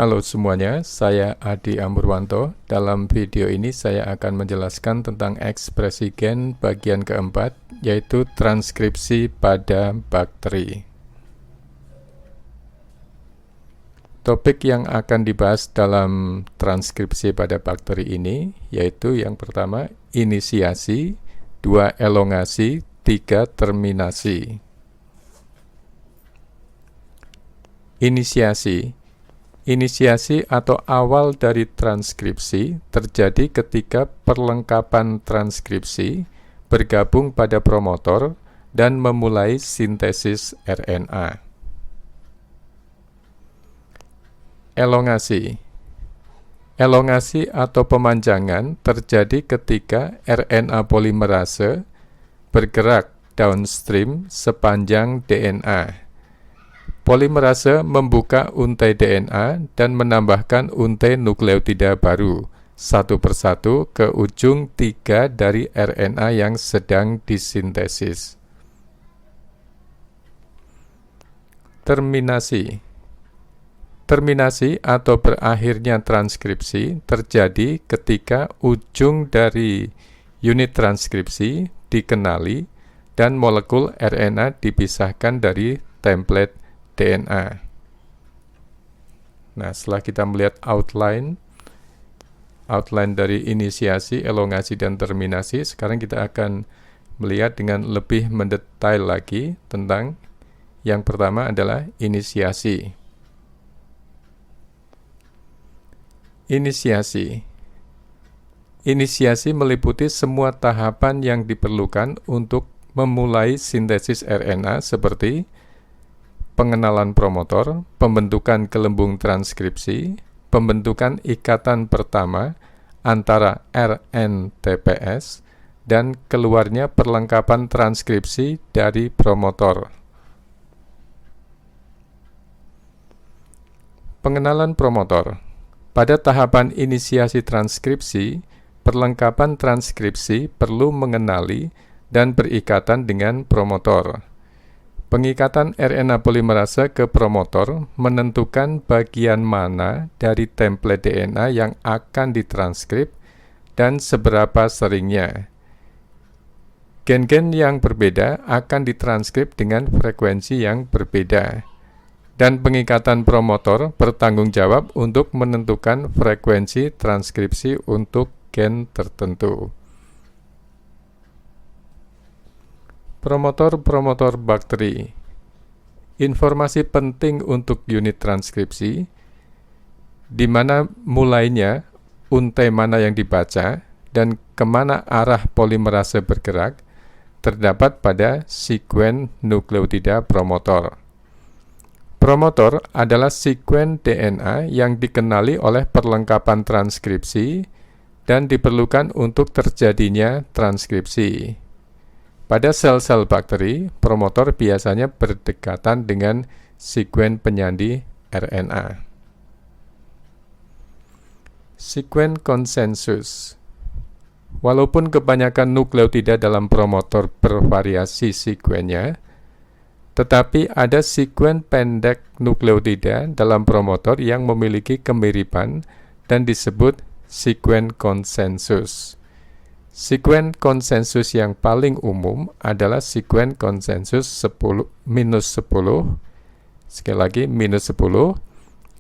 Halo semuanya, saya Adi Amurwanto. Dalam video ini saya akan menjelaskan tentang ekspresi gen bagian keempat, yaitu transkripsi pada bakteri. Topik yang akan dibahas dalam transkripsi pada bakteri ini, yaitu yang pertama, inisiasi, 2 elongasi, 3 terminasi. Inisiasi atau awal dari transkripsi terjadi ketika perlengkapan transkripsi bergabung pada promotor dan memulai sintesis RNA. Elongasi atau pemanjangan terjadi ketika RNA polimerase bergerak downstream sepanjang DNA. Polimerase membuka untai DNA dan menambahkan untai nukleotida baru satu persatu ke ujung 3 dari RNA yang sedang disintesis. Terminasi atau berakhirnya transkripsi terjadi ketika ujung dari unit transkripsi dikenali dan molekul RNA dipisahkan dari template DNA. Nah, setelah kita melihat outline dari inisiasi, elongasi, dan terminasi, sekarang kita akan melihat dengan lebih mendetail lagi tentang yang pertama adalah inisiasi. Inisiasi meliputi semua tahapan yang diperlukan untuk memulai sintesis RNA seperti pengenalan promotor, pembentukan gelembung transkripsi, pembentukan ikatan pertama antara RNTPS, dan keluarnya perlengkapan transkripsi dari promotor. Pengenalan promotor. Pada tahapan inisiasi transkripsi, perlengkapan transkripsi perlu mengenali dan berikatan dengan promotor. Pengikatan RNA polimerase ke promotor menentukan bagian mana dari template DNA yang akan ditranskrip dan seberapa seringnya. Gen-gen yang berbeda akan ditranskrip dengan frekuensi yang berbeda. Dan pengikatan promotor bertanggung jawab untuk menentukan frekuensi transkripsi untuk gen tertentu. Promotor bakteri. Informasi penting untuk unit transkripsi, di mana mulainya, untai mana yang dibaca, dan kemana arah polimerase bergerak, terdapat pada sekuen nukleotida promotor. Promotor adalah sekuen DNA yang dikenali oleh perlengkapan transkripsi dan diperlukan untuk terjadinya transkripsi. Pada sel-sel bakteri, promotor biasanya berdekatan dengan sekuen penyandi RNA. Sekuen konsensus. Walaupun kebanyakan nukleotida dalam promotor bervariasi sekuennya, tetapi ada sekuen pendek nukleotida dalam promotor yang memiliki kemiripan dan disebut sekuen konsensus. Sekuen konsensus yang paling umum adalah sekuen konsensus -10, sekali lagi -10,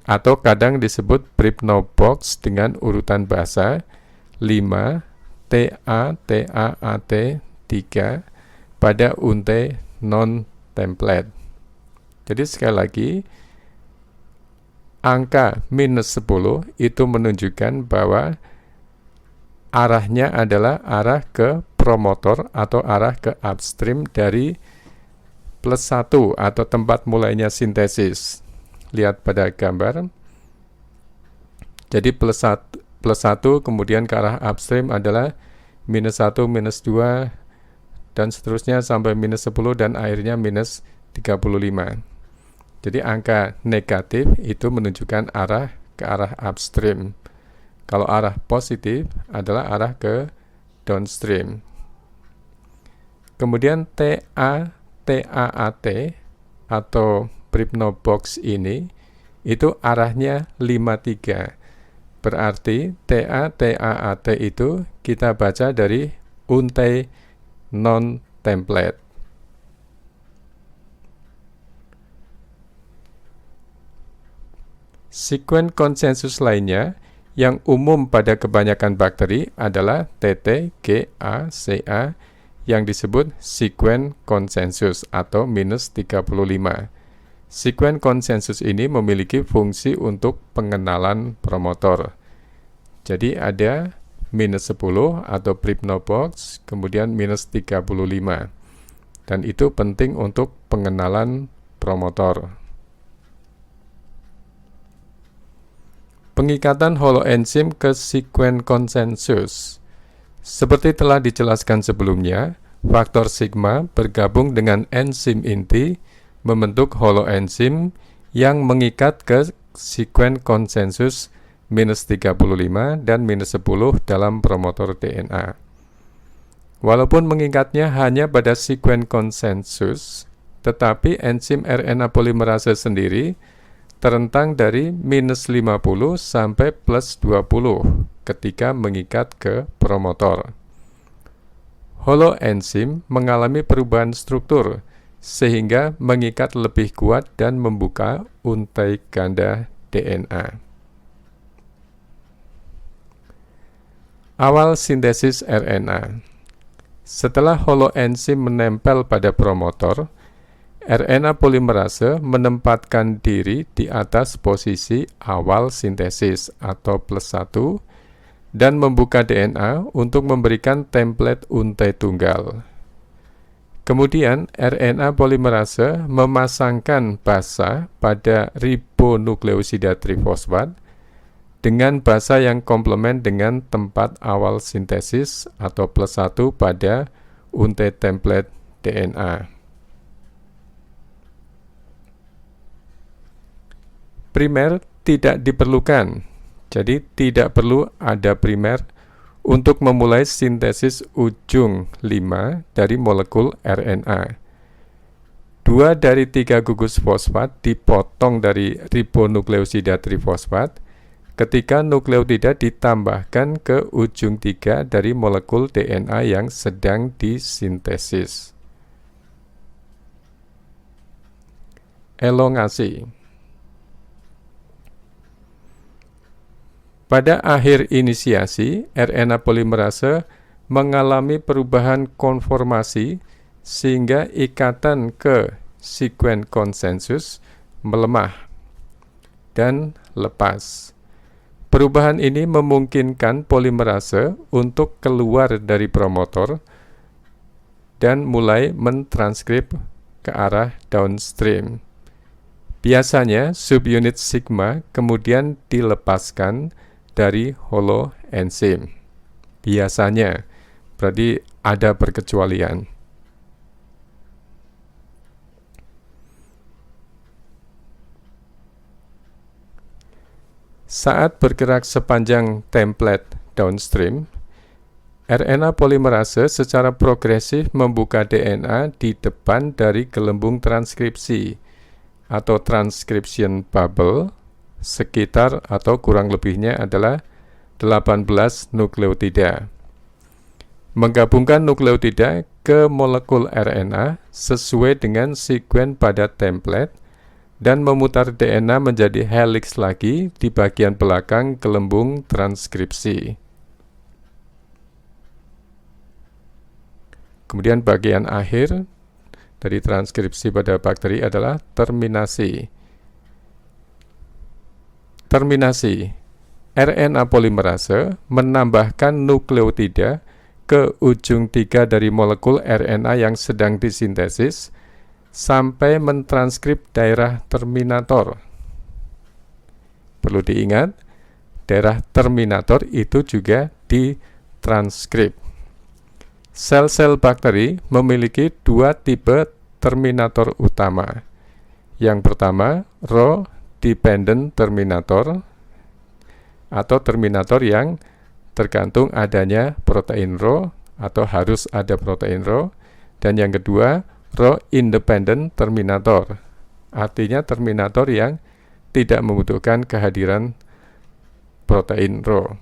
atau kadang disebut Bripno box dengan urutan bahasa 5 TAT 3 pada untai non-template. Jadi sekali lagi, angka -10 itu menunjukkan bahwa arahnya adalah arah ke promotor atau arah ke upstream dari +1 atau tempat mulainya sintesis. Lihat pada gambar. Jadi +1 kemudian ke arah upstream adalah -1, -2, dan seterusnya sampai -10 dan akhirnya -35. Jadi angka negatif itu menunjukkan arah ke arah upstream. Kalau arah positif adalah arah ke downstream. Kemudian TAT atau Bripno box ini itu arahnya 53. Berarti TAT itu kita baca dari untai non-template. Sekuen konsensus lainnya yang umum pada kebanyakan bakteri adalah TT, GA, CA yang disebut sekuen konsensus atau -35. Sekuen konsensus ini memiliki fungsi untuk pengenalan promotor. Jadi ada -10 atau Pribnobox, kemudian -35. Dan itu penting untuk pengenalan promotor. Pengikatan holoenzim ke sekuen konsensus. Seperti telah dijelaskan sebelumnya, faktor sigma bergabung dengan enzim inti membentuk holoenzim yang mengikat ke sekuen konsensus -35 dan -10 dalam promotor DNA. Walaupun mengikatnya hanya pada sekuen konsensus, tetapi enzim RNA polimerase sendiri terentang dari -50 sampai +20 ketika mengikat ke promotor. Holoenzim mengalami perubahan struktur sehingga mengikat lebih kuat dan membuka untai ganda DNA. Awal sintesis RNA. Setelah holoenzim menempel pada promotor, RNA polimerase menempatkan diri di atas posisi awal sintesis atau +1 dan membuka DNA untuk memberikan template untai tunggal. Kemudian RNA polimerase memasangkan basa pada ribonukleosida trifosfat dengan basa yang komplement dengan tempat awal sintesis atau +1 pada untai template DNA. Primer tidak diperlukan, jadi tidak perlu ada primer untuk memulai sintesis ujung 5 dari molekul RNA. 2 dari 3 gugus fosfat dipotong dari ribonukleosida trifosfat ketika nukleotida ditambahkan ke ujung 3 dari molekul DNA yang sedang disintesis. Elongasi. Pada akhir inisiasi, RNA polimerase mengalami perubahan konformasi sehingga ikatan ke sekuen konsensus melemah dan lepas. Perubahan ini memungkinkan polimerase untuk keluar dari promotor dan mulai mentranskrip ke arah downstream. Biasanya subunit sigma kemudian dilepaskan dari holoenzim. Biasanya, berarti ada perkecualian. Saat bergerak sepanjang template downstream, RNA polimerase secara progresif membuka DNA di depan dari gelembung transkripsi atau transcription bubble sekitar atau kurang lebihnya adalah 18 nukleotida. Menggabungkan nukleotida ke molekul RNA sesuai dengan sekuen pada template dan memutar DNA menjadi helix lagi di bagian belakang gelembung transkripsi. Kemudian bagian akhir dari transkripsi pada bakteri adalah terminasi. Terminasi. RNA polimerase menambahkan nukleotida ke ujung 3 dari molekul RNA yang sedang disintesis sampai mentranskrip daerah terminator. Perlu diingat, daerah terminator itu juga ditranskrip. Sel-sel bakteri memiliki 2 tipe terminator utama. Yang pertama, Rho dependent terminator atau terminator yang tergantung adanya protein Rho atau harus ada protein Rho, dan yang kedua Rho independent terminator, artinya terminator yang tidak membutuhkan kehadiran protein Rho.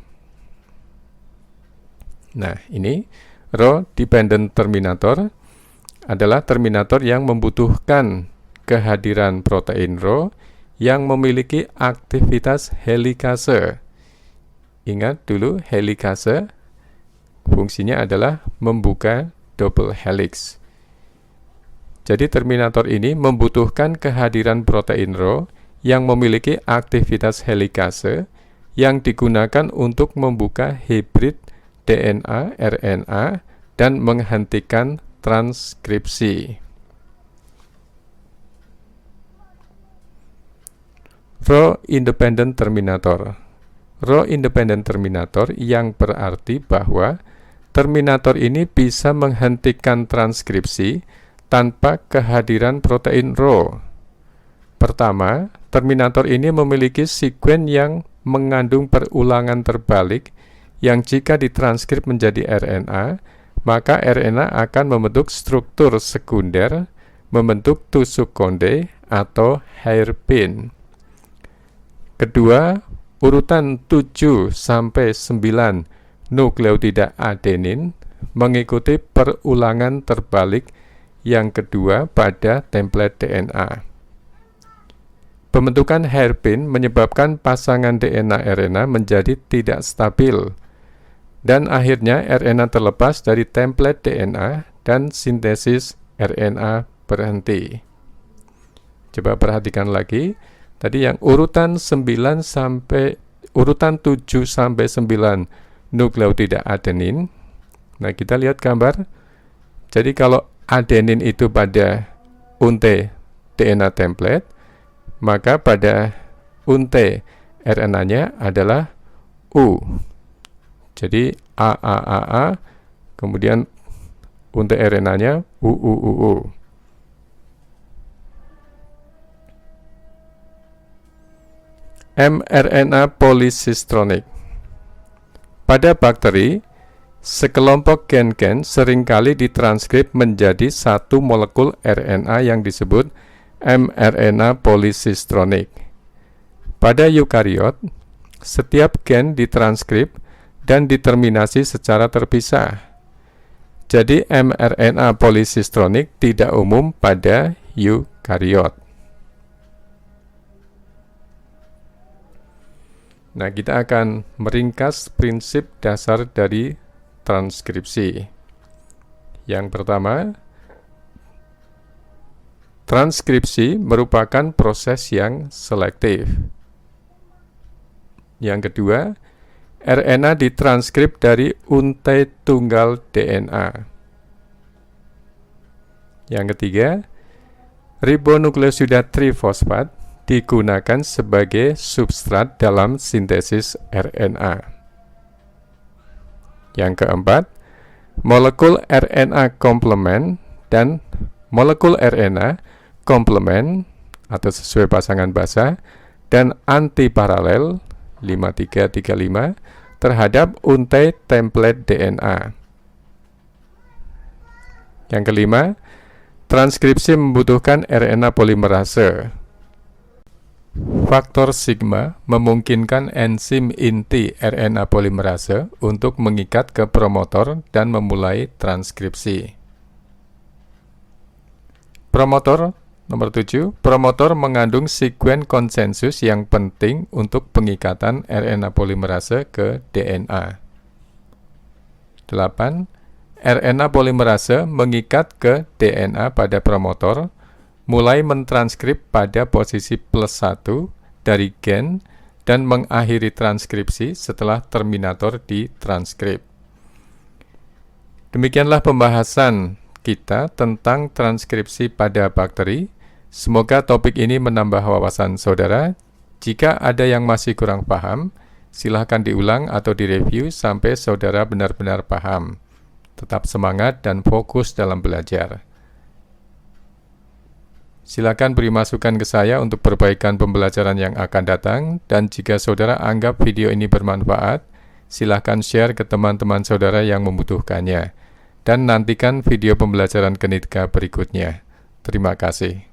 Nah, ini Rho dependent terminator adalah terminator yang membutuhkan kehadiran protein Rho yang memiliki aktivitas helikase. Ingat dulu, helikase fungsinya adalah membuka double helix. Jadi terminator ini membutuhkan kehadiran protein Rho yang memiliki aktivitas helikase yang digunakan untuk membuka hibrid DNA, RNA, dan menghentikan transkripsi. Rho independent terminator. Rho independent terminator yang berarti bahwa terminator ini bisa menghentikan transkripsi tanpa kehadiran protein Rho. Pertama, terminator ini memiliki sekuen yang mengandung perulangan terbalik yang jika ditranskrip menjadi RNA, maka RNA akan membentuk struktur sekunder, membentuk tusuk konde atau hairpin. Kedua, urutan 7 sampai 9 nukleotida adenin mengikuti perulangan terbalik yang kedua pada template DNA. Pembentukan hairpin menyebabkan pasangan DNA-RNA menjadi tidak stabil, dan akhirnya RNA terlepas dari template DNA dan sintesis RNA berhenti. Coba perhatikan lagi. Tadi yang urutan 7 sampai 9 nukleotida adenin. Nah, kita lihat gambar. Jadi kalau adenin itu pada unte DNA template, maka pada unte RNA-nya adalah U. Jadi AAAA, kemudian unte RNA-nya UUUU. mRNA polysystronik. Pada bakteri, sekelompok gen-gen seringkali ditranskrip menjadi satu molekul RNA yang disebut mRNA polysystronik. Pada eukariot, setiap gen ditranskrip dan diterminasi secara terpisah. Jadi mRNA polysystronik tidak umum pada eukariot. Nah, kita akan meringkas prinsip dasar dari transkripsi. Yang pertama, transkripsi merupakan proses yang selektif. Yang kedua, RNA ditranskrip dari unte tunggal DNA. Yang ketiga, ribonukleosida trifosfat digunakan sebagai substrat dalam sintesis RNA. Yang keempat, molekul RNA komplement dan molekul RNA komplement atau sesuai pasangan basa dan antiparalel 5335 terhadap unte template DNA. Yang kelima, transkripsi membutuhkan RNA polimerase. Faktor sigma memungkinkan enzim inti RNA polimerase untuk mengikat ke promotor dan memulai transkripsi. Promotor nomor 7, promotor mengandung sekuen konsensus yang penting untuk pengikatan RNA polimerase ke DNA. 8. RNA polimerase mengikat ke DNA pada promotor, mulai mentranskrip pada posisi +1 dari gen dan mengakhiri transkripsi setelah terminator ditranskrip. Demikianlah pembahasan kita tentang transkripsi pada bakteri. Semoga topik ini menambah wawasan saudara. Jika ada yang masih kurang paham, silahkan diulang atau direview sampai saudara benar-benar paham. Tetap semangat dan fokus dalam belajar. Silakan beri masukan ke saya untuk perbaikan pembelajaran yang akan datang, dan jika saudara anggap video ini bermanfaat, silakan share ke teman-teman saudara yang membutuhkannya. Dan nantikan video pembelajaran Genitika berikutnya. Terima kasih.